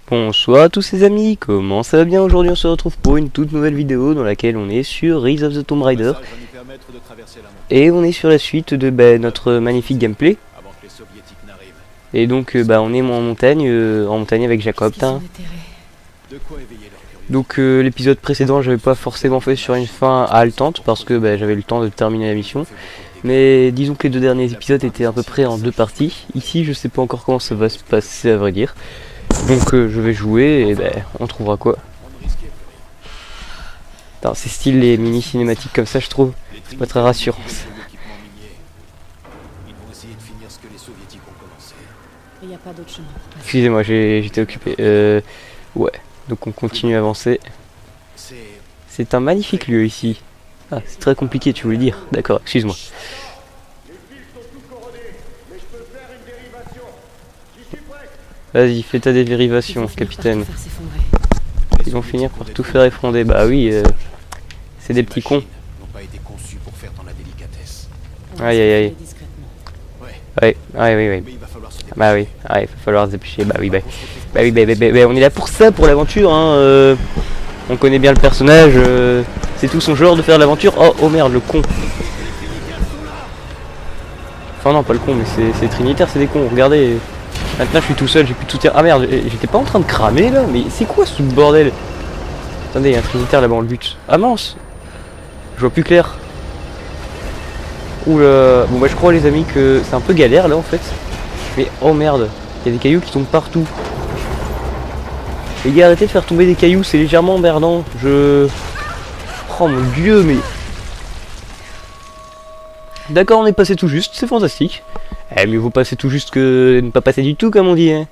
Bonsoir à tous ces amis, comment ça va bien? Aujourd'hui on se retrouve pour une toute nouvelle vidéo dans laquelle on est sur Rise of the Tomb Raider. Et on est sur la suite de notre magnifique gameplay. Et donc on est en montagne avec Jacob. Donc l'épisode précédent j'avais pas forcément fait sur une fin haletante parce que j'avais le temps de terminer la mission. Mais disons que les deux derniers épisodes étaient à peu près en deux parties. Ici je sais pas encore comment ça va se passer à vrai dire. Donc je vais jouer et on trouvera quoi. C'est style les mini cinématiques comme ça je trouve. C'est pas très rassurant. Excusez-moi j'étais occupé. Ouais, donc on continue à avancer. C'est un magnifique lieu ici. Ah c'est très compliqué tu voulais dire. D'accord, excuse-moi. Vas-y, fais ta dérivation, capitaine. Ils vont finir par tout faire effondrer. Bah oui, c'est des petits cons. Aïe aïe aïe. Ouais, oui. Bah oui, il va falloir se dépêcher. Bah oui, on est là pour ça, pour l'aventure. Hein, on connaît bien le personnage. C'est tout son genre de faire l'aventure. Oh merde, le con. Enfin non, pas le con, mais c'est Trinitaire, c'est des cons. Regardez. Maintenant je suis tout seul, j'ai plus tout tir. Ah merde, j'étais pas en train de cramer là, mais c'est quoi ce bordel? Attendez, il y a un Trinitaire là-bas, on le bute. Ah mince, je vois plus clair. Oula, bon je crois les amis que c'est un peu galère là en fait. Mais oh merde, il y a des cailloux qui tombent partout. Les gars, arrêtez de faire tomber des cailloux, c'est légèrement emmerdant. Oh mon dieu, mais... D'accord, on est passé tout juste, c'est fantastique. Mieux vaut passer tout juste que ne pas passer du tout, comme on dit. Hein.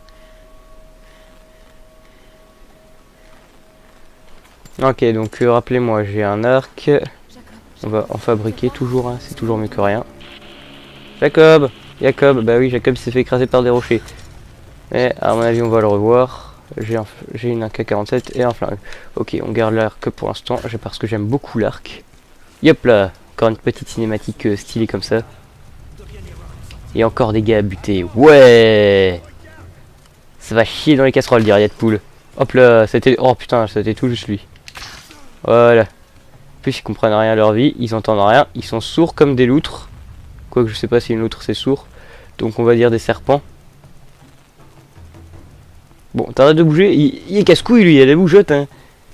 Ok, donc rappelez-moi, j'ai un arc. On va en fabriquer toujours, hein, c'est toujours mieux que rien. Jacob, bah oui, Jacob s'est fait écraser par des rochers. Mais à mon avis, on va le revoir. J'ai une AK-47 et un flingue. Ok, on garde l'arc pour l'instant, parce que j'aime beaucoup l'arc. Yop là, encore une petite cinématique stylée comme ça. Et encore des gars à buter. Ouais, ça va chier dans les casseroles, dirait Deadpool. Hop là, c'était... Oh putain, c'était tout juste lui. Voilà. En plus, ils comprennent rien à leur vie, ils entendent rien, ils sont sourds comme des loutres. Quoique je sais pas si une loutre c'est sourd. Donc on va dire des serpents. Bon, t'arrêtes de bouger, il est casse-couille lui, il a la bougeotte. Hein.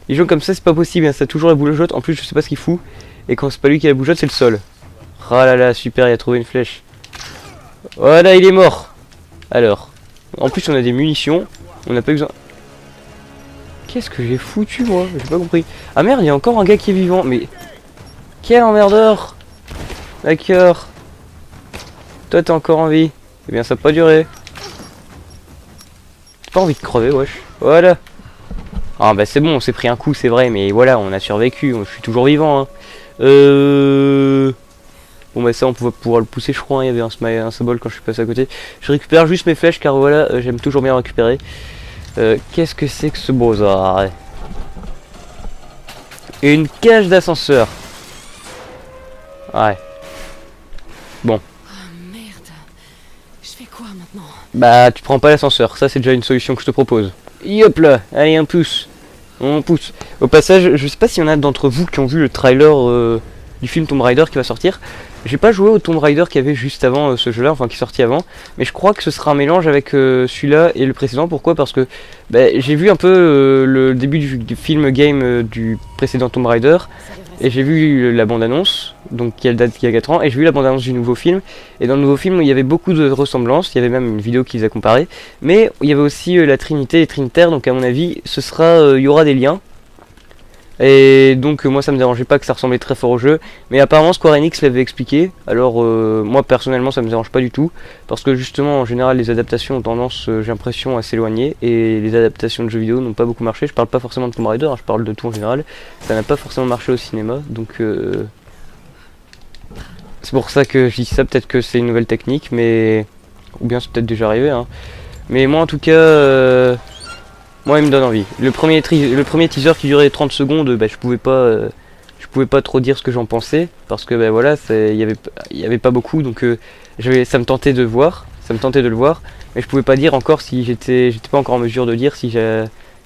Les gens comme ça, c'est pas possible, hein. Ça a toujours la bougeotte. En plus, je sais pas ce qu'il fout. Et quand c'est pas lui qui a la bougeotte, c'est le sol. Oh là là, super, il a trouvé une flèche. Voilà, il est mort. Alors, en plus on a des munitions, on n'a pas besoin. Qu'est-ce que j'ai foutu moi? J'ai pas compris. Ah merde, il y a encore un gars qui est vivant, mais quel emmerdeur. D'accord. Toi t'es encore en vie. Eh bien ça peut pas durer. J'ai pas envie de crever, wesh. Voilà. Ah bah c'est bon, on s'est pris un coup, c'est vrai, mais voilà, on a survécu, je suis toujours vivant. Hein. Bon ça on va pouvoir le pousser je crois, hein. Il y avait un symbole quand je suis passé à côté. Je récupère juste mes flèches car voilà, j'aime toujours bien récupérer. Qu'est-ce que c'est que ce bazar? Une cage d'ascenseur. Ouais. Bon. Oh merde. Je fais quoi maintenant? Bah tu prends pas l'ascenseur, ça c'est déjà une solution que je te propose. Hop là, allez un pouce. On pousse. Au passage, je sais pas s'il y en a d'entre vous qui ont vu le trailer du film Tomb Raider qui va sortir. J'ai pas joué au Tomb Raider qu'il y avait juste avant ce jeu là, enfin qui est sorti avant, mais je crois que ce sera un mélange avec celui-là et le précédent. Pourquoi? Parce que j'ai vu un peu le début du film game du précédent Tomb Raider et j'ai vu la bande-annonce, donc qui date d'il y a 4 ans, et j'ai vu la bande-annonce du nouveau film, et dans le nouveau film il y avait beaucoup de ressemblances, il y avait même une vidéo qui les a comparées, mais il y avait aussi la Trinité et Trinitaire, donc à mon avis ce sera, il y aura des liens. Et donc moi ça me dérangeait pas que ça ressemblait très fort au jeu. Mais apparemment Square Enix l'avait expliqué. Alors moi personnellement ça me dérange pas du tout. Parce que justement en général les adaptations ont tendance j'ai l'impression à s'éloigner. Et les adaptations de jeux vidéo n'ont pas beaucoup marché. Je parle pas forcément de Tomb Raider, hein, je parle de tout en général. Ça n'a pas forcément marché au cinéma. Donc c'est pour ça que je dis ça. Peut-être que c'est une nouvelle technique. Mais ou bien c'est peut-être déjà arrivé hein. Mais moi en tout cas moi il me donne envie. Le premier teaser qui durait 30 secondes, je pouvais pas trop dire ce que j'en pensais parce que voilà, il y avait pas beaucoup, donc ça me tentait de le voir, Mais je pouvais pas dire encore si j'étais pas encore en mesure de dire si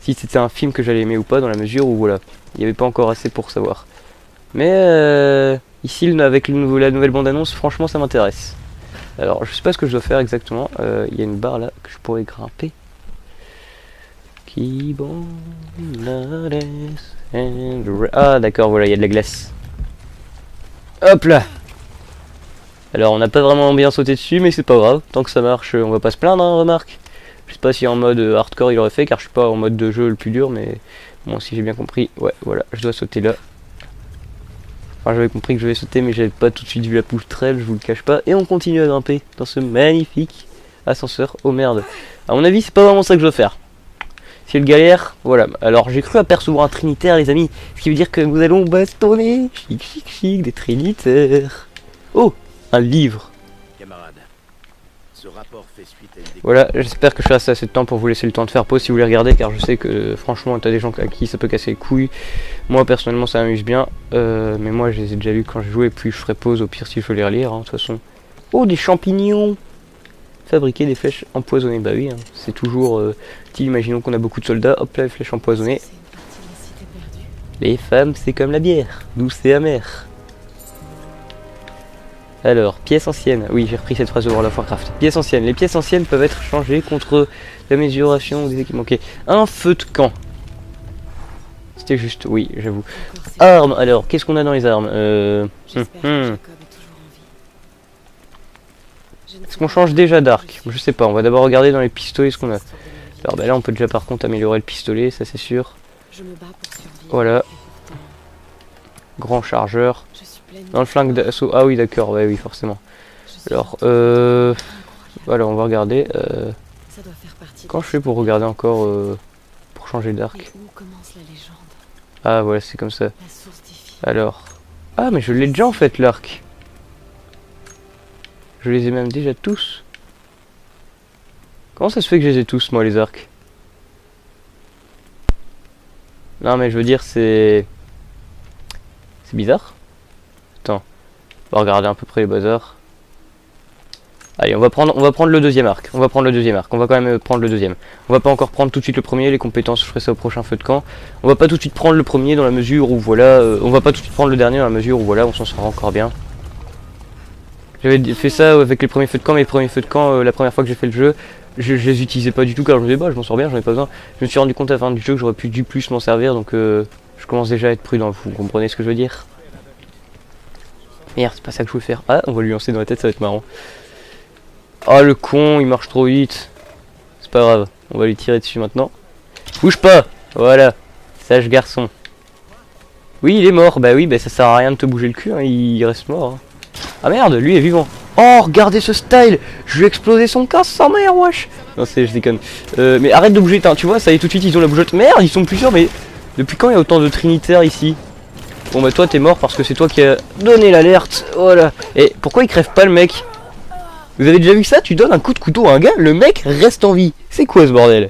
c'était un film que j'allais aimer ou pas, dans la mesure où voilà, il n'y avait pas encore assez pour savoir. Mais ici avec la nouvelle bande-annonce, franchement ça m'intéresse. Alors je sais pas ce que je dois faire exactement, il y a une barre là que je pourrais grimper. Ah d'accord, voilà, il y a de la glace. Hop là. Alors on n'a pas vraiment bien sauté dessus, mais c'est pas grave, tant que ça marche, on va pas se plaindre, hein, remarque. Je sais pas si en mode hardcore il aurait fait, car je suis pas en mode de jeu le plus dur, mais bon, si j'ai bien compris, ouais, voilà, je dois sauter là. Enfin, j'avais compris que je vais sauter, mais j'avais pas tout de suite vu la poutrelle, je vous le cache pas. Et on continue à grimper dans ce magnifique ascenseur. Oh merde. À mon avis, c'est pas vraiment ça que je dois faire. C'est le galère, voilà. Alors j'ai cru apercevoir un trinitaire, les amis. Ce qui veut dire que nous allons bastonner. Chic, chic, chic, des trinitaires. Oh, un livre. Camarade, ce rapport fait suite à une Voilà, j'espère que je reste assez de temps pour vous laisser le temps de faire pause si vous voulez regarder, car je sais que franchement t'as des gens à qui ça peut casser les couilles. Moi personnellement ça m'amuse bien, mais moi je les ai déjà lus quand je jouais, puis je ferai pause au pire si je veux les relire, hein, de toute façon. Oh, des champignons. Fabriquer des flèches empoisonnées, bah oui, hein, c'est toujours... imaginons qu'on a beaucoup de soldats, hop là, les flèches empoisonnées. Les femmes c'est comme la bière, douce et amère. Alors, pièces anciennes. Oui, j'ai repris cette phrase de World of Warcraft. Pièces anciennes. Les pièces anciennes peuvent être changées contre l'amélioration des équipements. Ok. Un feu de camp. C'était juste, oui, j'avoue. Armes. Alors, qu'est-ce qu'on a dans les armes Est-ce qu'on change déjà d'arc? Je sais pas. On va d'abord regarder dans les pistolets ce qu'on a. Alors, bah là, on peut déjà par contre améliorer le pistolet, ça c'est sûr. Voilà. Grand chargeur. Dans le flingue d'assaut. Ah oui, d'accord, ouais, oui, forcément. Alors, voilà, on va regarder. Quand je fais pour regarder encore, pour changer d'arc? Ah, voilà, c'est comme ça. Alors. Ah, mais je l'ai déjà en fait, l'arc. Je les ai même déjà tous. Comment ça se fait que je les ai tous, moi, les arcs? Non, mais je veux dire, c'est bizarre. Attends, on va regarder à peu près les bazars. Allez, on va prendre le deuxième arc. On va prendre le deuxième arc. On va quand même prendre le deuxième. On va pas encore prendre tout de suite le premier. Les compétences, je ferai ça au prochain feu de camp. On va pas tout de suite prendre le premier dans la mesure où voilà. On va pas tout de suite prendre le dernier dans la mesure où voilà, on s'en sort encore bien. J'avais fait ça avec les premiers feux de camp, mais les premiers feux de camp, la première fois que j'ai fait le jeu, je les utilisais pas du tout car je me disais bah je m'en sors bien, j'en ai pas besoin. Je me suis rendu compte à la fin du jeu que j'aurais pu du plus m'en servir, donc je commence déjà à être prudent. Vous comprenez ce que je veux dire? Merde, c'est pas ça que je voulais faire. Ah, on va lui lancer dans la tête, ça va être marrant. Ah, le con, il marche trop vite. C'est pas grave, on va lui tirer dessus maintenant. Bouge pas. Voilà, sage garçon. Oui, il est mort. Bah oui, bah ça sert à rien de te bouger le cul, hein, il reste mort. Hein. Ah merde, lui est vivant. Oh, regardez ce style. Je lui ai explosé son casque sans mère, wesh. Non, je déconne. Mais arrête de bouger, tu vois, ça y est, tout de suite, ils ont la bougeotte. Merde, ils sont plusieurs, mais depuis quand il y a autant de trinitaires ici? Bon bah toi t'es mort parce que c'est toi qui as donné l'alerte. Voilà. Et pourquoi il crève pas le mec? Vous avez déjà vu ça? Tu donnes un coup de couteau à un gars, le mec reste en vie. C'est quoi ce bordel?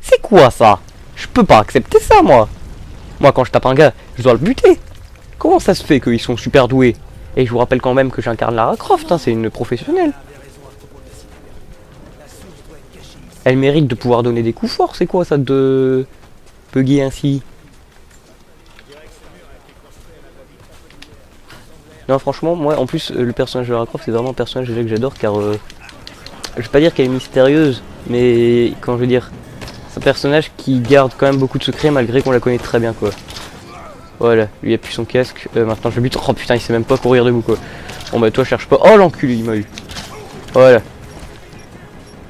C'est quoi ça? Je peux pas accepter ça, moi. Moi quand je tape un gars, je dois le buter. Comment ça se fait qu'ils sont super doués? Et je vous rappelle quand même que j'incarne Lara Croft, hein, c'est une professionnelle. Elle mérite de pouvoir donner des coups forts, c'est quoi ça de bugger ainsi? Non franchement, moi en plus le personnage de Lara Croft c'est vraiment un personnage déjà que j'adore car je vais pas dire qu'elle est mystérieuse, mais quand je veux dire, c'est un personnage qui garde quand même beaucoup de secrets malgré qu'on la connaît très bien quoi. Voilà, lui il a plus son casque, maintenant je bute, oh putain il sait même pas courir debout quoi. Bon bah toi cherche pas, oh l'enculé il m'a eu. Voilà.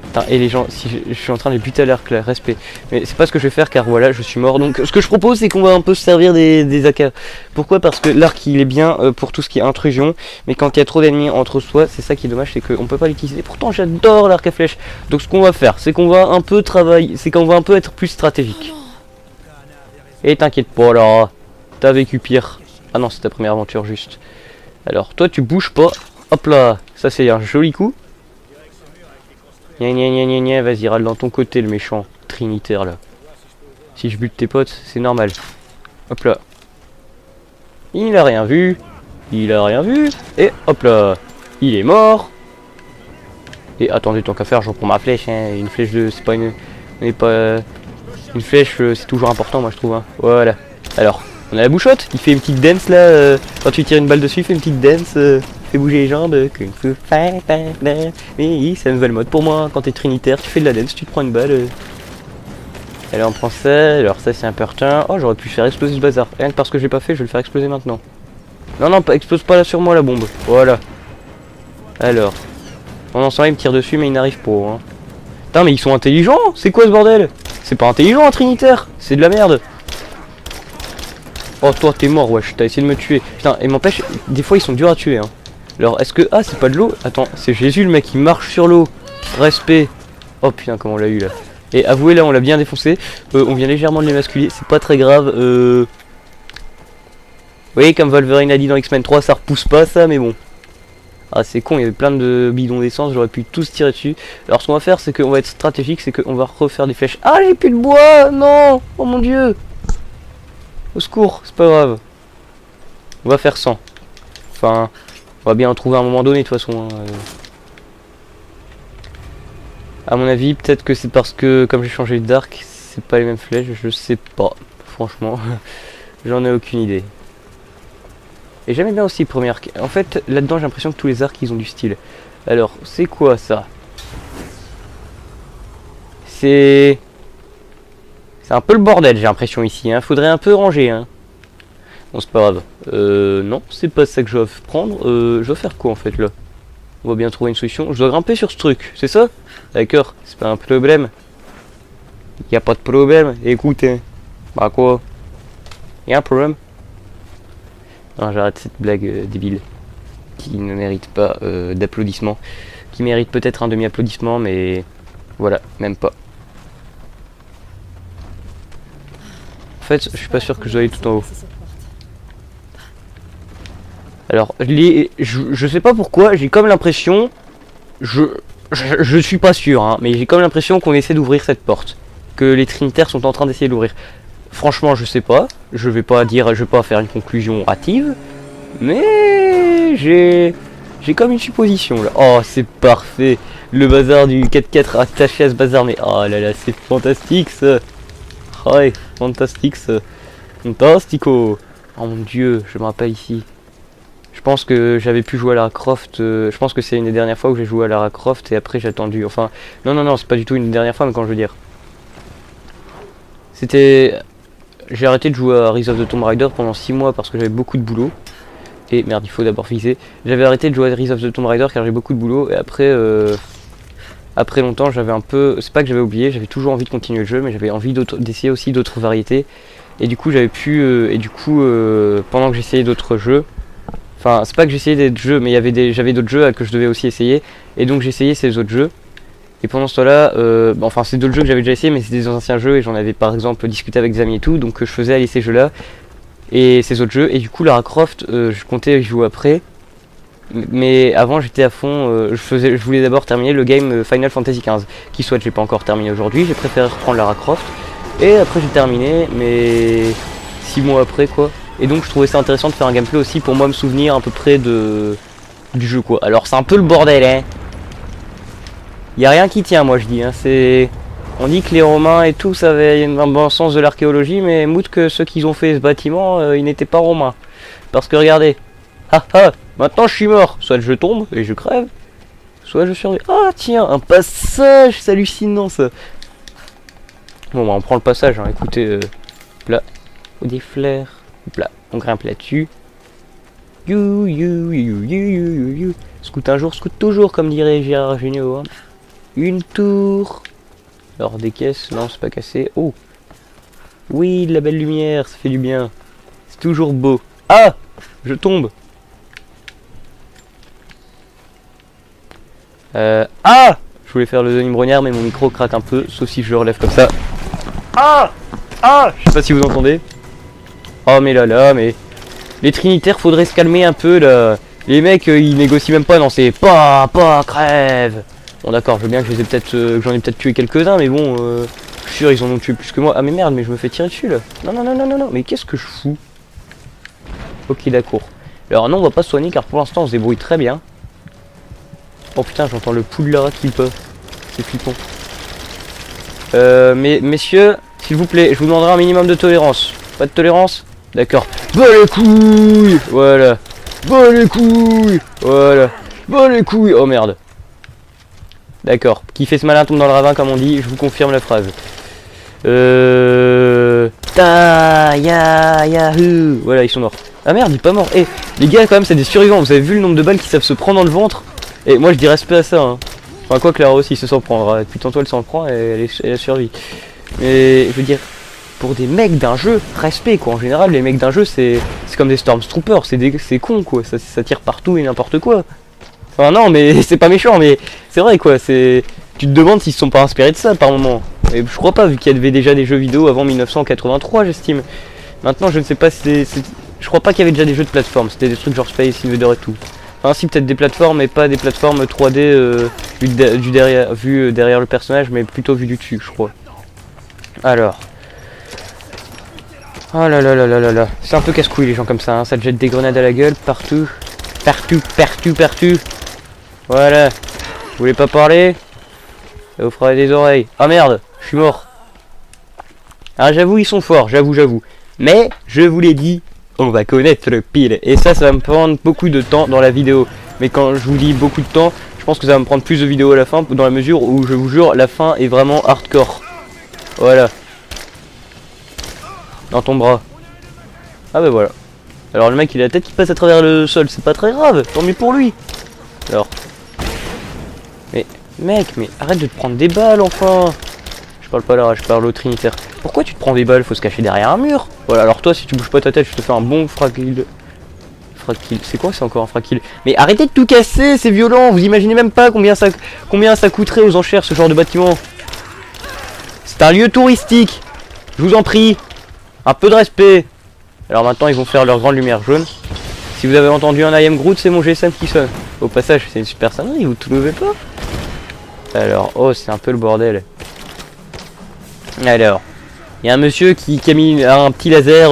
Putain, et les gens, si je suis en train de les buter à l'arc là, respect. Mais c'est pas ce que je vais faire car voilà, je suis mort. Donc ce que je propose c'est qu'on va un peu se servir des AK. Pourquoi? Parce que l'arc il est bien pour tout ce qui est intrusion. Mais quand il y a trop d'ennemis entre soi, c'est ça qui est dommage, c'est qu'on peut pas l'utiliser. Pourtant j'adore l'arc à flèche. Donc ce qu'on va faire, c'est qu'on va un peu travailler, c'est qu'on va un peu être plus stratégique. Et t'inquiète pas là, t'as vécu pire. Ah non, c'est ta première aventure juste. Alors toi tu bouges pas. Hop là, ça c'est un joli coup. Gna, vas-y, râle dans ton côté le méchant trinitaire là. Si je bute tes potes, c'est normal. Hop là. Il a rien vu. Il a rien vu. Et hop là. Il est mort. Et attendez, tant qu'à faire, j'en prends ma flèche, hein. Une flèche de... c'est pas une... on est pas... une flèche, c'est toujours important, moi je trouve, hein. Voilà. Alors, on a la bouchotte, il fait une petite dance là, quand tu tires une balle dessus, il fait une petite dance, fait bouger les jambes, Kung Fu Fighter. Oui, c'est une nouvelle mode pour moi, quand t'es trinitaire, tu fais de la dance, tu te prends une balle. Allez, on prend ça, alors ça c'est important. Oh, j'aurais pu faire exploser ce bazar, rien que parce que j'ai pas fait, je vais le faire exploser maintenant. Non, non, explose pas là sur moi la bombe, voilà. Alors, pendant ce temps il me tire dessus mais il n'arrive pas, hein. Putain, mais ils sont intelligents, c'est quoi ce bordel? C'est pas intelligent un trinitaire, c'est de la merde. Oh, toi t'es mort, wesh, t'as essayé de me tuer. Putain, et m'empêche, des fois ils sont durs à tuer, hein. Alors, est-ce que... ah, c'est pas de l'eau? Attends, c'est Jésus le mec, il marche sur l'eau. Respect. Oh putain, comment on l'a eu là. Et avouez, là on l'a bien défoncé. On vient légèrement de l'émasculer, c'est pas très grave. Vous voyez, comme Wolverine a dit dans X-Men 3, ça repousse pas ça, mais bon. Ah, c'est con, il y avait plein de bidons d'essence, j'aurais pu tous tirer dessus. Alors ce qu'on va faire, c'est qu'on va être stratégique, c'est qu'on va refaire des flèches. Ah, j'ai plus de bois, non. Oh mon dieu. Au secours, c'est pas grave. On va faire 100. Enfin, on va bien en trouver à un moment donné de toute façon, hein. À mon avis, peut-être que c'est parce que comme j'ai changé de dark, c'est pas les mêmes flèches, je sais pas. Franchement, j'en ai aucune idée. Et j'aime bien aussi le premier arc. En fait, là-dedans, j'ai l'impression que tous les arcs, ils ont du style. Alors, c'est quoi ça? C'est un peu le bordel, j'ai l'impression ici, hein. Faudrait un peu ranger, hein. Bon, c'est pas grave. Non, c'est pas ça que je dois prendre. Je dois faire quoi en fait là? On va bien trouver une solution. Je dois grimper sur ce truc, c'est ça? D'accord, c'est pas un problème. Y a pas de problème. Écoutez, bah quoi? Y a un problème? Non, j'arrête cette blague débile qui ne mérite pas d'applaudissements. Qui mérite peut-être un demi-applaudissement, mais voilà, même pas. En fait, je suis pas sûr que je dois aller tout en haut. Alors, je sais pas pourquoi, j'ai comme l'impression, je suis pas sûr, hein, mais j'ai comme l'impression qu'on essaie d'ouvrir cette porte, que les trinitaires sont en train d'essayer de l'ouvrir. Franchement, je sais pas, je vais pas faire une conclusion hâtive, mais j'ai comme une supposition là. Oh, c'est parfait, le bazar du 4x4 attaché à ce bazar, mais oh là là, c'est fantastique ça. Ouais, fantastique ça. Fantastico. Oh mon dieu, je me rappelle ici. Je pense que j'avais pu jouer à Lara Croft, je pense que c'est une des dernières fois où j'ai joué à Lara Croft et après j'ai attendu, enfin, non, c'est pas du tout une dernière fois, mais quand je veux dire. C'était... J'ai arrêté de jouer à Rise of the Tomb Raider pendant 6 mois parce que j'avais beaucoup de boulot. Et merde, il faut d'abord viser. J'avais arrêté de jouer à Rise of the Tomb Raider car j'ai beaucoup de boulot et après... Après longtemps j'avais un peu... C'est pas que j'avais oublié, j'avais toujours envie de continuer le jeu, mais j'avais envie d'essayer aussi d'autres variétés. Et du coup j'avais pu... pendant que j'essayais d'autres jeux... Enfin, c'est pas que j'essayais des jeux, mais j'avais d'autres jeux que je devais aussi essayer. Et donc j'essayais ces autres jeux. Et pendant ce temps-là, enfin c'est d'autres jeux que j'avais déjà essayé, mais c'était des anciens jeux. Et j'en avais par exemple discuté avec des amis et tout. Donc je faisais aller ces jeux-là et ces autres jeux. Et du coup Lara Croft, je comptais y jouer après. Mais avant j'étais à fond, je voulais d'abord terminer le game Final Fantasy XV. Qui soit j'ai pas encore terminé aujourd'hui, j'ai préféré reprendre Lara Croft. Et après j'ai terminé, mais 6 mois après quoi. Et donc je trouvais ça intéressant de faire un gameplay aussi pour moi me souvenir à peu près du jeu quoi. Alors c'est un peu le bordel hein. Y a rien qui tient moi je dis hein. On dit que les Romains et tout ça avait un bon sens de l'archéologie, mais mout que ceux qui ont fait ce bâtiment ils n'étaient pas romains. Parce que regardez. Ah ah, maintenant je suis mort. Soit je tombe et je crève, soit je survis. Ah tiens, un passage, c'est hallucinant ça. Bon bah on prend le passage hein. Écoutez là, des fleurs. Hop là, on grimpe là-dessus. Scout un jour, scout toujours, comme dirait Gérard Jugnot. Hein. Une tour. Alors des caisses, non c'est pas cassé. Oh, oui, de la belle lumière, ça fait du bien. C'est toujours beau. Ah, je tombe. Ah, je voulais faire le Denis Brognard, mais mon micro craque un peu, sauf si je le relève comme ça. Ah, je sais pas si vous entendez. Oh mais là, mais les trinitaires faudrait se calmer un peu là. Les mecs ils négocient même pas, non c'est pas crève. Bon d'accord, je veux bien que j'en ai peut-être tué quelques-uns, mais bon je suis sûr ils en ont tué plus que moi. Ah mais merde, mais je me fais tirer dessus là. Non, mais qu'est-ce que je fous? Ok d'accord. Alors non, on va pas se soigner car pour l'instant on se débrouille très bien. Oh putain, j'entends le pouls de Lara qui passe. C'est flippant. Mais messieurs, s'il vous plaît, je vous demanderai un minimum de tolérance. Pas de tolérance? D'accord. Bah les couilles. Voilà. Bah les couilles. Voilà. Bah les couilles. Oh merde. D'accord. Qui fait ce malin tombe dans le ravin comme on dit, je vous confirme la phrase. Ta ya yahoo. Voilà, ils sont morts. Ah merde, il est pas mort. Eh, les gars, quand même, c'est des survivants. Vous avez vu le nombre de balles qui savent se prendre dans le ventre? Et moi, je dis respect à ça. Hein. Enfin, quoi que Lara aussi se s'en prendra. Depuis tantôt, elle s'en prend et elle a survécu. Mais je veux dire, pour des mecs d'un jeu, respect quoi. En général, les mecs d'un jeu, c'est comme des Stormtroopers. C'est con quoi. Ça tire partout et n'importe quoi. Enfin, non, mais c'est pas méchant, mais c'est vrai quoi. Tu te demandes s'ils se sont pas inspirés de ça par moment. Et je crois pas, vu qu'il y avait déjà des jeux vidéo avant 1983, j'estime. Maintenant, je ne sais pas si je crois pas qu'il y avait déjà des jeux de plateforme. C'était des trucs genre Space Invader et tout. Enfin, si, peut-être des plateformes, mais pas des plateformes 3D vu derrière le personnage, mais plutôt vu du dessus, je crois. Alors. Oh là là là là là là. C'est un peu casse-couille les gens comme ça, hein. Ça te jette des grenades à la gueule, partout. Partout, partout, partout. Voilà. Vous voulez pas parler? Ça vous fera des oreilles. Ah merde, je suis mort. Ah j'avoue, ils sont forts, j'avoue. Mais, je vous l'ai dit, on va connaître le pile. Et ça va me prendre beaucoup de temps dans la vidéo. Mais quand je vous dis beaucoup de temps, je pense que ça va me prendre plus de vidéos à la fin, dans la mesure où, je vous jure, la fin est vraiment hardcore. Voilà. Dans ton bras. Ah bah voilà. Alors le mec il a la tête qui passe à travers le sol, c'est pas très grave, tant mieux pour lui. Alors. Mais mec, mais arrête de te prendre des balles enfin. Je parle pas là, je parle au Trinitaire. Pourquoi tu te prends des balles? Faut se cacher derrière un mur. Voilà, alors toi si tu bouges pas ta tête, je te fais un bon fragile. C'est quoi, c'est encore un fragile? Mais arrêtez de tout casser, c'est violent. Vous imaginez même pas combien ça coûterait aux enchères ce genre de bâtiment. C'est un lieu touristique. Je vous en prie. Un peu de respect. Alors maintenant ils vont faire leur grande lumière jaune. Si vous avez entendu un I am Groot, c'est mon GSM qui sonne. Au passage, c'est une super sonnerie, vous trouvez pas? Alors, oh c'est un peu le bordel. Alors, il y a un monsieur qui a mis un petit laser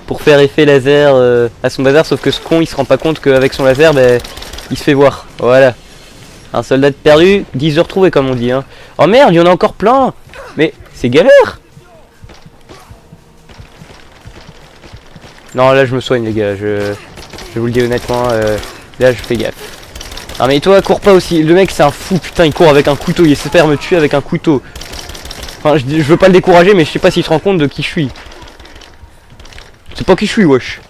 pour faire effet laser à son bazar, sauf que ce con il se rend pas compte qu'avec son laser, ben, il se fait voir. Voilà. Un soldat perdu, 10 heures trouvées comme on dit. Hein. Oh merde, il y en a encore plein. Mais c'est galère. Non, là je me soigne les gars, je vous le dis honnêtement, là je fais gaffe. Ah mais toi cours pas aussi, le mec c'est un fou, putain il court avec un couteau, il espère me tuer avec un couteau. Enfin je veux pas le décourager mais je sais pas s'il se rend compte de qui je suis. C'est pas qui je suis wesh.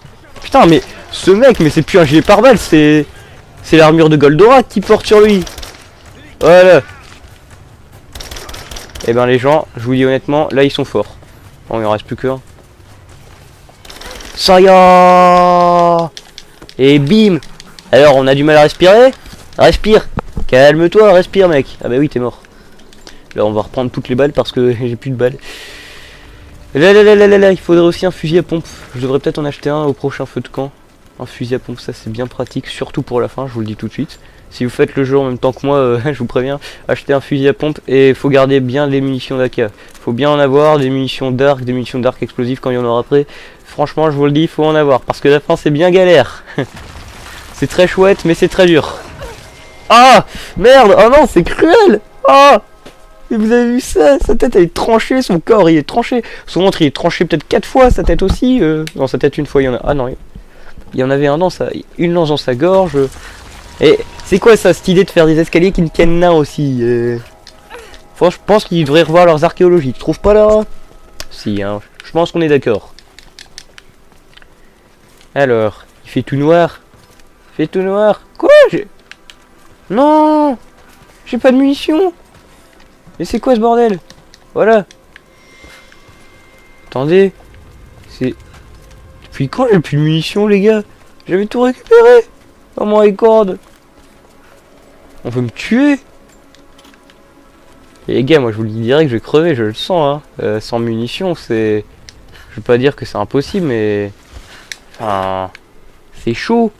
Putain mais ce mec, mais c'est plus un gilet pare-balles, c'est l'armure de Goldorak qui porte sur lui. Voilà. Et ben les gens, je vous dis honnêtement, là ils sont forts. Bon il en reste plus qu'un. Ça y est. Et bim. Alors on a du mal à respirer. Respire. Calme-toi, respire mec. Ah bah oui t'es mort. Là on va reprendre toutes les balles parce que j'ai plus de balles. Là, il faudrait aussi un fusil à pompe. Je devrais peut-être en acheter un au prochain feu de camp. Un fusil à pompe, ça c'est bien pratique, surtout pour la fin, je vous le dis tout de suite. Si vous faites le jeu en même temps que moi, je vous préviens, achetez un fusil à pompe et faut garder bien les munitions d'AK. Faut bien en avoir, des munitions d'arc explosives quand il y en aura après. Franchement, je vous le dis, faut en avoir parce que la fin c'est bien galère. C'est très chouette, mais c'est très dur. Ah merde, oh non, c'est cruel. Ah, mais vous avez vu ça? Sa tête elle est tranchée, son corps il est tranché, son ventre il est tranché peut-être 4 fois, sa tête aussi. Non, sa tête une fois, il y en a. Ah non, il y en avait un dans sa, une lance dans sa gorge. Et c'est quoi ça, cette idée de faire des escaliers qui ne tiennent là aussi Franchement, je pense qu'ils devraient revoir leurs archéologies. Tu trouves pas là? Si, hein, je pense qu'on est d'accord. Alors, il fait tout noir. Il fait tout noir. Quoi? Non, j'ai pas de munitions. Mais c'est quoi ce bordel? Voilà. Attendez. C'est... Depuis quand j'ai plus de munitions les gars? J'avais tout récupéré. Oh my god. On veut me tuer. Et les gars, moi je vous le dis direct, je vais crever, je le sens hein. Sans munitions, c'est... Je veux pas dire que c'est impossible, mais... Enfin... C'est chaud.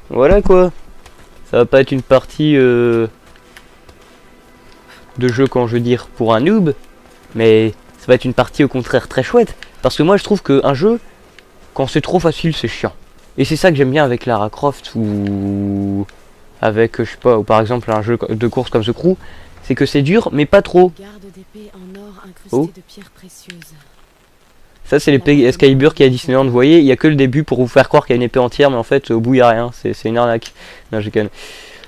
Voilà quoi. Ça va pas être une partie de jeu, quand je veux dire, pour un noob. Mais ça va être une partie au contraire très chouette. Parce que moi je trouve qu'un jeu, quand c'est trop facile, c'est chiant. Et c'est ça que j'aime bien avec Lara Croft ou avec, je sais pas, ou par exemple un jeu de course comme The Crew, c'est que c'est dur, mais pas trop. Garde d'épée en or incrusté Oh. de pierres précieuses. Ça, c'est l'épée Excalibur qui est à Disneyland. Vous voyez, il y a que le début pour vous faire croire qu'il y a une épée entière, mais en fait, au bout, il n'y a rien. C'est une arnaque. Non, j'ai quand même.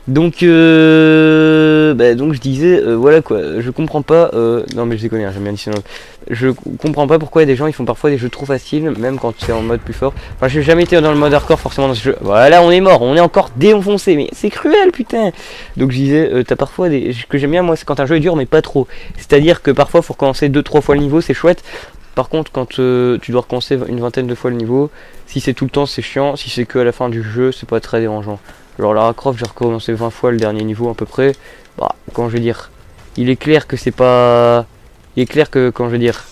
Donc, donc je disais, voilà quoi, je comprends pas, non mais je déconne, hein, j'aime bien Disneyland. Je comprends pas pourquoi des gens ils font parfois des jeux trop faciles, même quand c'est en mode plus fort. Enfin, j'ai jamais été dans le mode hardcore forcément dans ce jeu. Voilà, on est mort, on est encore défoncé, mais c'est cruel putain. Donc je disais, t'as parfois des. Ce que j'aime bien moi, c'est quand un jeu est dur, mais pas trop. C'est-à-dire que parfois faut recommencer 2-3 fois le niveau, c'est chouette. Par contre, quand tu dois recommencer une vingtaine de fois le niveau, si c'est tout le temps, c'est chiant. Si c'est que à la fin du jeu, c'est pas très dérangeant. Alors Lara Croft, j'ai recommencé 20 fois le dernier niveau à peu près. Bah, quand je veux dire, il est clair que c'est pas... Il est clair que, quand je veux dire,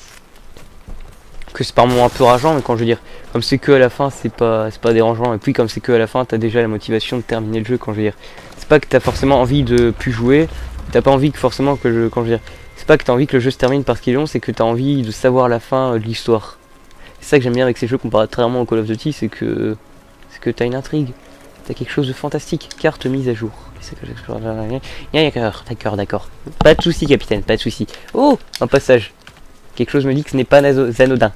que c'est par moment un peu rageant, mais quand je veux dire, comme c'est que à la fin, c'est pas dérangeant. Et puis comme c'est que à la fin, t'as déjà la motivation de terminer le jeu, quand je veux dire. C'est pas que t'as forcément envie de plus jouer, t'as pas envie que forcément que je... Quand je veux dire, c'est pas que t'as envie que le jeu se termine parce qu'il est long, c'est que t'as envie de savoir la fin de l'histoire. C'est ça que j'aime bien avec ces jeux comparativement au Call of Duty, c'est que t'as une intrigue. T'as quelque chose de fantastique. Carte mise à jour. C'est que j'explore. D'accord. Pas de soucis, capitaine, pas de soucis. Oh, un passage. Quelque chose me dit que ce n'est pas anodin.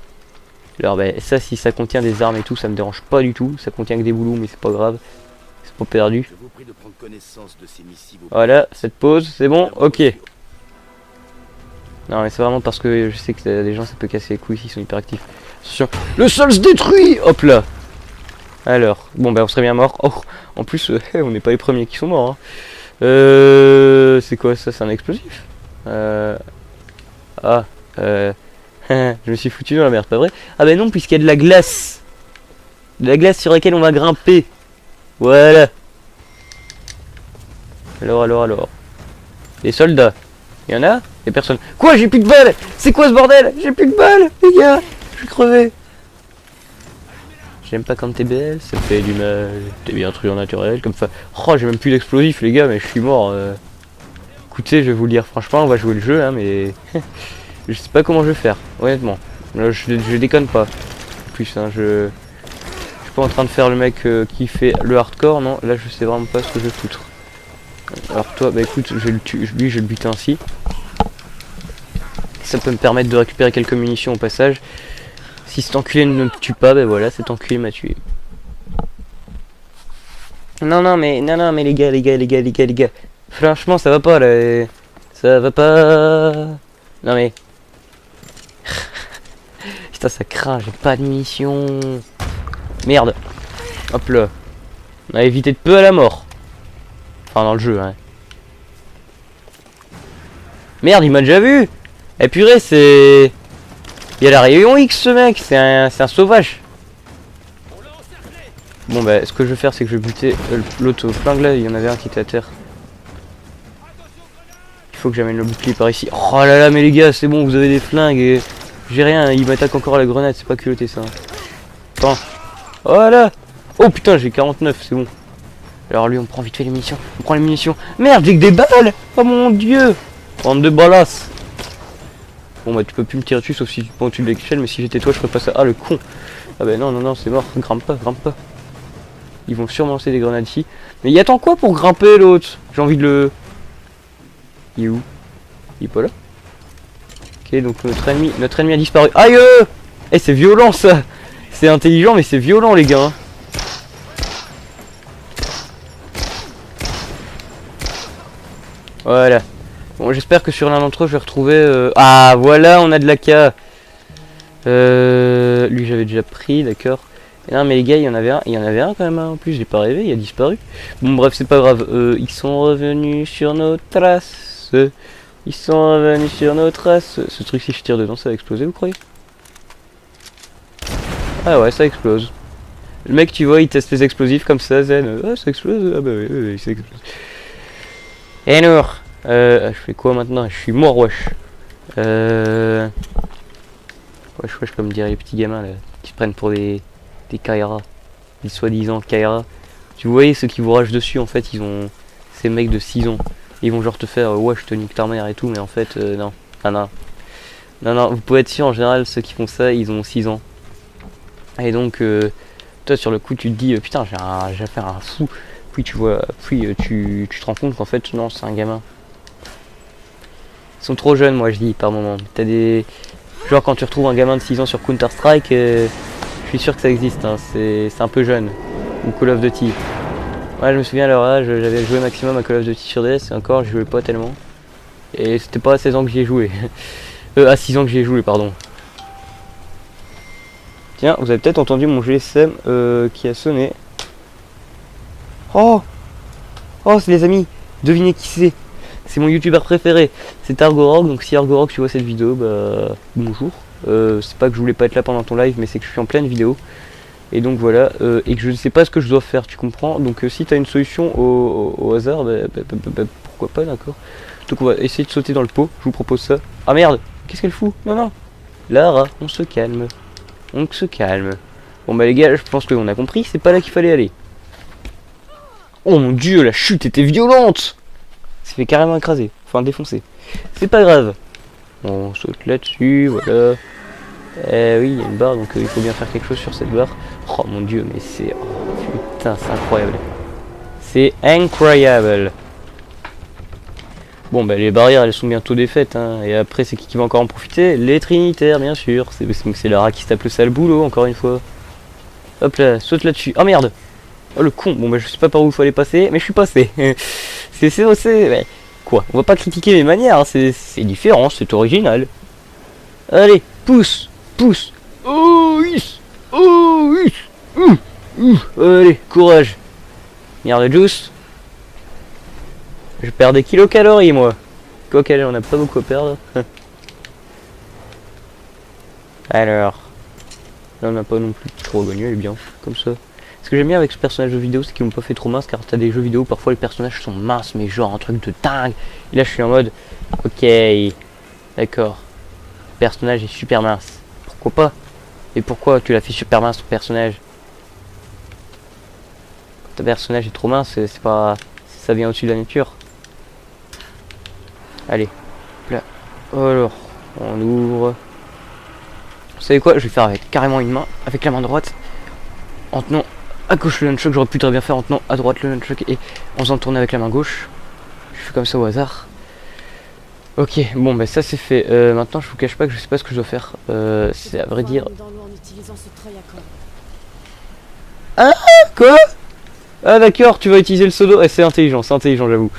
Alors, ça, si ça contient des armes et tout, ça me dérange pas du tout. Ça contient que des boulons, mais c'est pas grave. C'est pas perdu. Je vous prie de prendre connaissance de ces missives. Voilà, cette pause, c'est bon, ok. Non, mais c'est vraiment parce que je sais que les gens, ça peut casser les couilles s'ils sont hyper actifs. Attention, le sol se détruit. Hop là. Alors, bon on serait bien mort. Oh, en plus, on n'est pas les premiers qui sont morts. Hein. C'est quoi ça? C'est un explosif? Je me suis foutu dans la merde, pas vrai? Ah bah non, puisqu'il y a de la glace. De la glace sur laquelle on va grimper. Voilà. Alors. Les soldats. Il y en a? Et personne. Quoi? J'ai plus de balles! C'est quoi ce bordel? J'ai plus de balles, les gars! Je vais crever. J'aime pas quand t'es belle, ça fait du mal. T'es bien truand naturel, comme ça. Oh, j'ai même plus d'explosifs, les gars, mais je suis mort. Écoutez, je vais vous le dire franchement, on va jouer le jeu, hein, mais je sais pas comment je vais faire, honnêtement. Là, je déconne pas. En plus, hein, je suis pas en train de faire le mec qui fait le hardcore, non. Là, je sais vraiment pas ce que je vais foutre. Alors toi, bah écoute, je vais le tuer, lui, je vais le buter ainsi. Ça peut me permettre de récupérer quelques munitions au passage. Si cet enculé ne me tue pas, ben voilà, cet enculé m'a tué. Non mais les gars. Franchement, ça va pas là. Ça va pas. Non mais. Putain, ça craint, j'ai pas de munitions. Merde. Hop là. On a évité de peu à la mort. Enfin, dans le jeu, hein. Merde, il m'a déjà vu. Eh purée, c'est... Il a la rayon X ce mec, c'est un sauvage. Bon bah ce que je vais faire c'est que je vais buter l'autre flingue là, il y en avait un qui était à terre. Il faut que j'amène le bouclier par ici. Oh là là mais les gars c'est bon, vous avez des flingues et... J'ai rien, il m'attaque encore à la grenade, c'est pas culotté ça. Attends. Voilà. Oh putain j'ai 49, c'est bon. Alors lui on prend vite fait les munitions, on prend les munitions. Merde j'ai que des balles. Oh mon dieu. Bande de balasses. Bon bah tu peux plus me tirer dessus sauf si tu prends au-dessus de l'échelle, mais si j'étais toi je ferais pas ça. Ah le con. Ah bah non c'est mort, grimpe pas. Ils vont sûrement lancer des grenades ici. Mais il attend quoi pour grimper l'autre? J'ai envie de le... Il est où? Il est pas là? Ok donc notre ennemi a disparu. Aïe. Eh c'est violent ça. C'est intelligent mais c'est violent les gars. Voilà. Bon, j'espère que sur l'un d'entre eux, je vais retrouver... Ah, voilà, on a de l'AK. Lui, j'avais déjà pris, d'accord. Non, mais les gars, il y en avait un quand même, hein. En plus, j'ai pas rêvé, il a disparu. Bon, bref, c'est pas grave. Ils sont revenus sur nos traces. Ce truc, si je tire dedans, ça va exploser, vous croyez? Ah ouais, ça explose. Le mec, tu vois, il teste les explosifs comme ça, zen. Ah, ça explose. Ah bah oui, ça explose. Et Nour. Je fais quoi maintenant? Je suis mort, wesh. Wesh, comme diraient les petits gamins là, qui se prennent pour des Kaira. Des soi-disant Kaira. Tu voyais ceux qui vous ragent dessus, en fait, ils ont. Ces mecs de 6 ans. Ils vont genre te faire ouais, je te nique ta mère et tout, mais en fait, non. Non, vous pouvez être sûr, en général, ceux qui font ça, ils ont 6 ans. Et donc, toi, sur le coup, tu te dis, putain, j'ai affaire à un fou. puis tu vois, puis tu te rends compte qu'en fait non, c'est un gamin. Ils sont trop jeunes, moi je dis par moment. T'as des genre quand tu retrouves un gamin de 6 ans sur Counter Strike, je suis sûr que ça existe, hein. C'est un peu jeune. Ou Call of Duty. Ouais, je me souviens à leur âge, j'avais joué maximum à Call of Duty sur DS et encore je jouais pas tellement. Et c'était pas à 16 ans que j'y ai joué. À 6 ans que j'y ai joué, pardon. Tiens, vous avez peut-être entendu mon GSM qui a sonné. Oh, oh, c'est les amis. Devinez qui c'est. C'est mon youtubeur préféré. C'est Argorok. Donc si Argorok tu vois cette vidéo, bah bonjour. C'est pas que je voulais pas être là pendant ton live, mais c'est que je suis en pleine vidéo. Et donc voilà, et que je ne sais pas ce que je dois faire, tu comprends. Donc si tu as une solution au hasard, pourquoi pas, d'accord. Donc on va essayer de sauter dans le pot, je vous propose ça. Ah merde, qu'est-ce qu'elle fout? Non, non. Lara, on se calme. On se calme. Bon bah les gars, je pense qu'on a compris, c'est pas là qu'il fallait aller. Oh mon dieu, la chute était violente. Ça fait carrément écraser, enfin défoncer. C'est pas grave. On saute là-dessus, voilà. Oui, il y a une barre, donc il faut bien faire quelque chose sur cette barre. Oh mon dieu, mais c'est... Oh, putain, c'est incroyable. C'est incroyable. Bon, bah les barrières, elles sont bientôt défaites, hein. Et après, c'est qui va encore en profiter? Les Trinitaires, bien sûr. C'est Lara qui se tape le sale boulot, encore une fois. Hop là, saute là-dessus. Oh merde. Oh le con. Bon, bah je sais pas par où il faut aller passer, mais je suis passé. c'est... Ouais. Quoi? On va pas critiquer mes manières, hein. C'est différent, c'est original. Allez, pousse. Pousse. Oh oui. Oh oui. Allez, courage. Merde juice. Je perds des kilocalories moi. Quoi qu'elle, on n'a pas beaucoup à perdre. Alors. Là on n'a pas non plus trop gagné, elle est bien. Comme ça. Ce que j'aime bien avec ce personnage de vidéo, c'est qu'ils m'ont pas fait trop mince, car t'as des jeux vidéo, parfois les personnages sont minces, mais genre un truc de dingue. Et là je suis en mode, ok, d'accord. Le personnage est super mince. Pourquoi pas? Et pourquoi tu l'as fait super mince ton personnage? Quand ton personnage est trop mince, c'est pas... ça vient au-dessus de la nature. Allez. Là. Alors, on ouvre. Vous savez quoi? Je vais faire avec carrément une main, avec la main droite. En tenant à gauche le nunchuck, j'aurais pu très bien faire en tenant à droite le nunchuck et en faisant tourner avec la main gauche. Je fais comme ça au hasard. Ok, bon bah ça c'est fait. Maintenant je vous cache pas que je sais pas ce que je dois faire. C'est à vrai dire. Ah quoi? Ah d'accord, tu vas utiliser le pseudo. C'est intelligent j'avoue.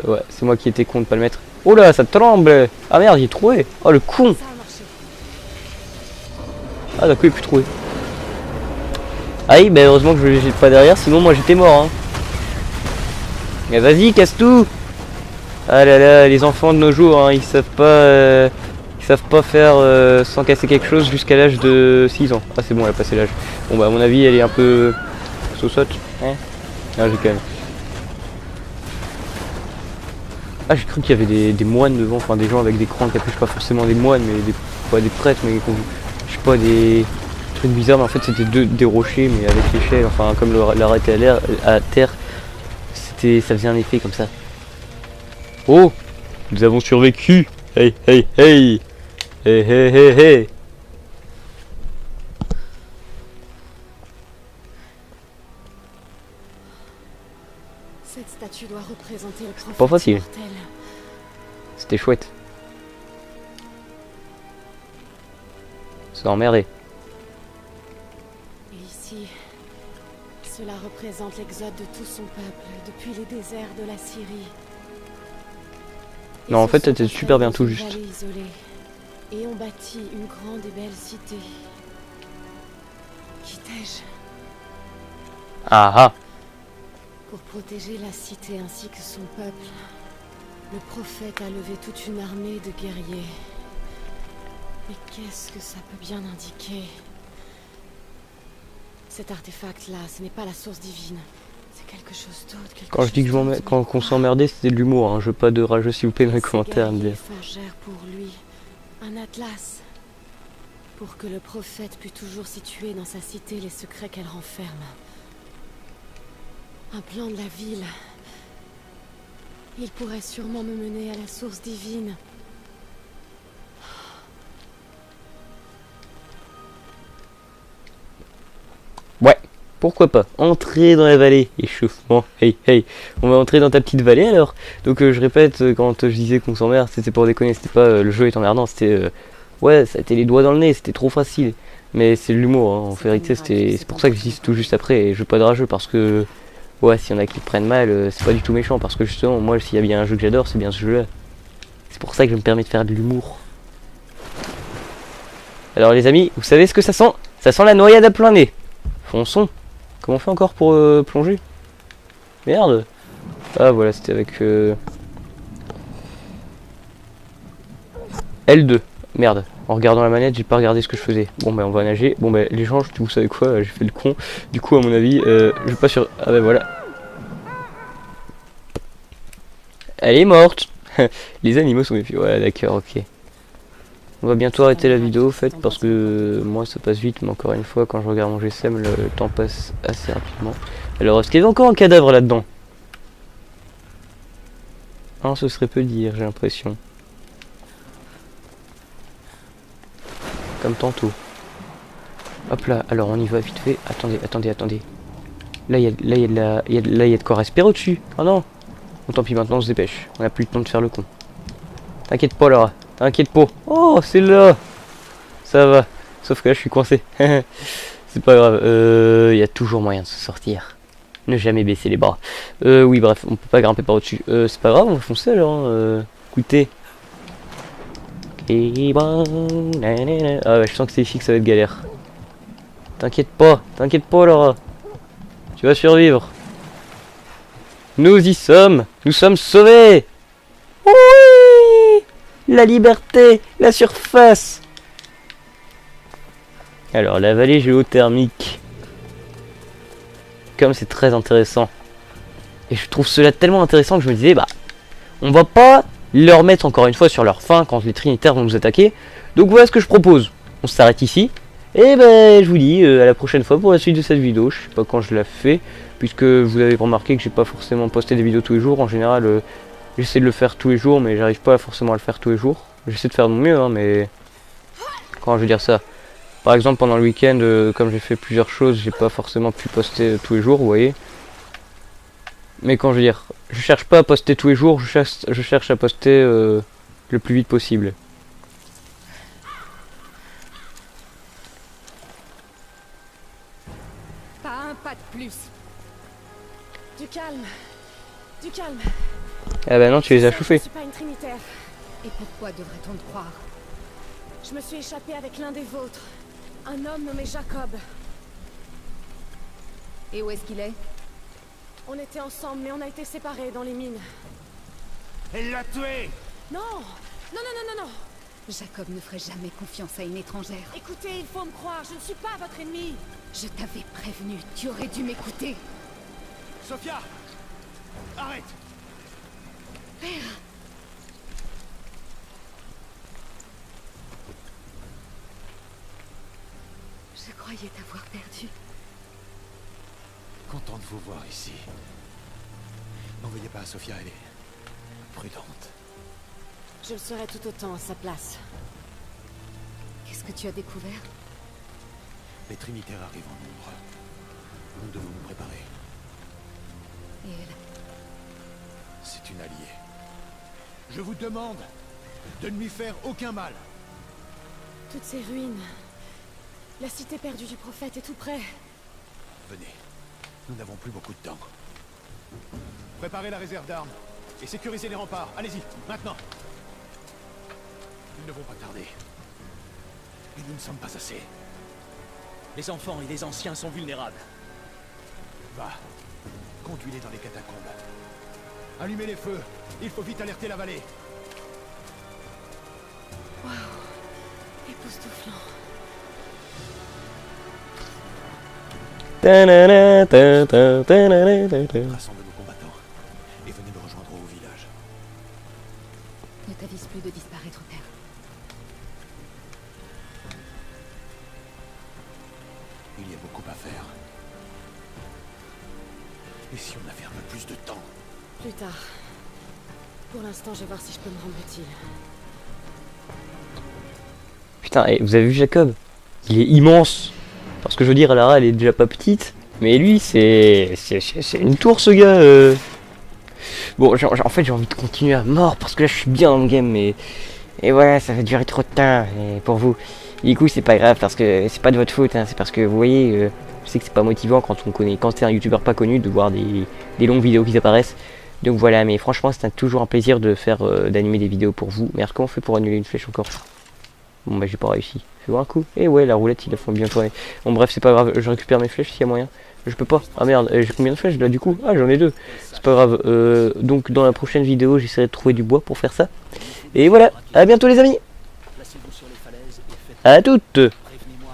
Ouais, c'est moi qui étais con de pas le mettre. Oh là, ça tremble. Ah merde, il est troué. Oh le con. Ah d'accord, il est plus troué. Ah oui, bah heureusement que je l'ai pas derrière, sinon moi j'étais mort, hein. Mais vas-y, casse tout. Ah là là, les enfants de nos jours, hein, ils savent pas faire sans casser quelque chose jusqu'à l'âge de 6 ans. Ah c'est bon, elle a passé l'âge. Bon bah à mon avis, elle est un peu sausotte, hein. Ah j'ai quand même. Ah j'ai cru qu'il y avait des moines devant, enfin des gens avec des crans capuches, pas forcément des moines, mais pas des prêtres, mais je sais pas, des trucs bizarres, mais en fait c'était des rochers, mais avec l'échelle, enfin comme l'arrêter à terre, ça faisait un effet comme ça. Oh, nous avons survécu. Hey hey hey. Hey hey hey hey. Cette statue doit représenter le prophète Pas facile. mortel. C'était chouette. Ça a emmerdé. Et ici, cela représente l'exode de tout son peuple depuis les déserts de la Syrie. Non, en fait, c'était super bien tout juste. Et ont bâti une grande et belle cité. Qui t'ai-je? Ah ah. Pour protéger la cité ainsi que son peuple, le prophète a levé toute une armée de guerriers. Mais qu'est-ce que ça peut bien indiquer? Cet artefact-là, ce n'est pas la source divine. C'est quelque chose d'autre. Quand je dis que qu'on s'emmerdait, c'était de l'humour, hein. Je veux pas de rageux, s'il vous plaît, dans les commentaires à me dire. Forgèrent pour lui un atlas, pour que le prophète pût toujours situer dans sa cité les secrets qu'elle renferme. Un plan de la ville. Il pourrait sûrement me mener à la source divine. Ouais, Pourquoi pas entrer dans la vallée. Échauffement. Hey, hey. On va entrer dans ta petite vallée alors. Donc je répète, quand je disais qu'on s'emmerde, c'était pour déconner. C'était pas le jeu est emmerdant. C'était... ouais, ça a été les doigts dans le nez. C'était trop facile. Mais c'est de l'humour. Hein. En vérité, c'est pour ça que je dis tout juste après. Et je veux pas de rageux parce que... ouais, s'il y en a qui le prennent mal, c'est pas du tout méchant. Parce que justement, moi, s'il y a bien un jeu que j'adore, c'est bien ce jeu-là. C'est pour ça que je me permets de faire de l'humour. Alors les amis, vous savez ce que ça sent? Ça sent la noyade à plein nez. Fonçons. Comment on fait encore pour plonger? Merde. Ah voilà, c'était avec L2. Merde. En regardant la manette, j'ai pas regardé ce que je faisais. Bon ben on va nager. Bon ben les gens, vous savez quoi, j'ai fait le con. Du coup à mon avis, je vais pas sur... ah ben voilà. Elle est morte. Les animaux sont méfiants. Ouais d'accord, ok. On va bientôt arrêter la vidéo, en fait, parce que moi ça passe vite, mais encore une fois, quand je regarde mon GSM, le temps passe assez rapidement. Alors, est-ce qu'il y avait encore un cadavre là-dedans? Non, ce serait peu dire, j'ai l'impression. Comme tantôt. Hop là, alors on y va vite fait. Attendez, attendez, attendez. Là, il y a de quoi respirer au-dessus. Oh non. Bon, tant pis, maintenant on se dépêche. On n'a plus le temps de faire le con. T'inquiète pas, Laura. T'inquiète pas. Oh, c'est là. Ça va. Sauf que là, je suis coincé. C'est pas grave. Il y a toujours moyen de se sortir. Ne jamais baisser les bras. Oui, bref, on peut pas grimper par au-dessus. C'est pas grave, on va foncer alors. Écoutez. Ah ouais, je sens que c'est ici que ça va être galère. T'inquiète pas, Laura. Tu vas survivre. Nous y sommes. Nous sommes sauvés. Oui. La liberté, la surface. Alors, la vallée géothermique. Comme c'est très intéressant. Et je trouve cela tellement intéressant que je me disais, bah, on va pas leur mettre encore une fois sur leur faim quand les Trinitaires vont nous attaquer. Donc voilà ce que je propose. On s'arrête ici. Et ben, je vous dis à la prochaine fois pour la suite de cette vidéo. Je sais pas quand je la fais, puisque vous avez remarqué que j'ai pas forcément posté des vidéos tous les jours. En général, j'essaie de le faire tous les jours, mais j'arrive pas forcément à le faire tous les jours. J'essaie de faire de mon mieux, hein, mais... Comment je veux dire ça? Par exemple, pendant le week-end, comme j'ai fait plusieurs choses, j'ai pas forcément pu poster tous les jours, vous voyez. Mais quand je veux dire, je cherche pas à poster tous les jours, je cherche à poster le plus vite possible. Pas un pas de plus. Du calme. Du calme. Ah bah non, tu les as Je chauffés. suis pas une trinitaire. Et pourquoi devrait-on te croire? Je me suis échappée avec l'un des vôtres. Un homme nommé Jacob. Et où est-ce qu'il est? On était ensemble, mais on a été séparés dans les mines. Elle l'a tué! Non! Non, non, non, non, non! Jacob ne ferait jamais confiance à une étrangère. Écoutez, il faut me croire, je ne suis pas votre ennemi! Je t'avais prévenu, tu aurais dû m'écouter. Sophia! Arrête! Je croyais t'avoir perdu. Content de vous voir ici. N'en veuillez pas à Sophia, elle est prudente. Je le serai tout autant à sa place. Qu'est-ce que tu as découvert? Les Trinitaires arrivent en nombre. Nous devons nous préparer. Et elle? C'est une alliée. Je vous demande de ne lui faire aucun mal. Toutes ces ruines. La cité perdue du prophète est tout près. Venez, nous n'avons plus beaucoup de temps. Préparez la réserve d'armes et sécurisez les remparts. Allez-y, maintenant. Ils ne vont pas tarder. Et nous ne sommes pas assez. Les enfants et les anciens sont vulnérables. Va, conduis-les dans les catacombes. Allumez les feux. Il faut vite alerter la vallée. Époustouflant. Rassemble nos combattants et venez me rejoindre au village. Ne t'avise plus de disparaître, père. Il y a beaucoup à faire. Et si on avait un peu plus de temps? Plus tard. Pour l'instant, je vais voir si je peux me rendre utile. Putain, et vous avez vu Jacob? Il est immense. Parce que je veux dire, Lara, elle est déjà pas petite. Mais lui, c'est une tour, ce gars. Bon, en fait, j'ai envie de continuer à mort parce que là, je suis bien dans le game, mais et voilà, ça va durer trop de temps pour vous. Du coup, c'est pas grave parce que c'est pas de votre faute, hein, c'est parce que vous voyez, je sais que c'est pas motivant quand t'es un youtubeur pas connu de voir des longues vidéos qui apparaissent. Donc voilà, mais franchement, c'est toujours un plaisir de faire d'animer des vidéos pour vous. Merde, comment on fait pour annuler une flèche encore? Bon bah j'ai pas réussi. Fais voir un coup. Et ouais, la roulette, il a fait bien tourner. Bon bref, c'est pas grave, je récupère mes flèches s'il y a moyen. Je peux pas. Ah merde, j'ai combien de flèches là du coup? Ah, j'en ai 2. C'est pas grave. Donc dans la prochaine vidéo, j'essaierai de trouver du bois pour faire ça. Et voilà, à bientôt les amis. Placez-vous sur les falaises et faites À toutes.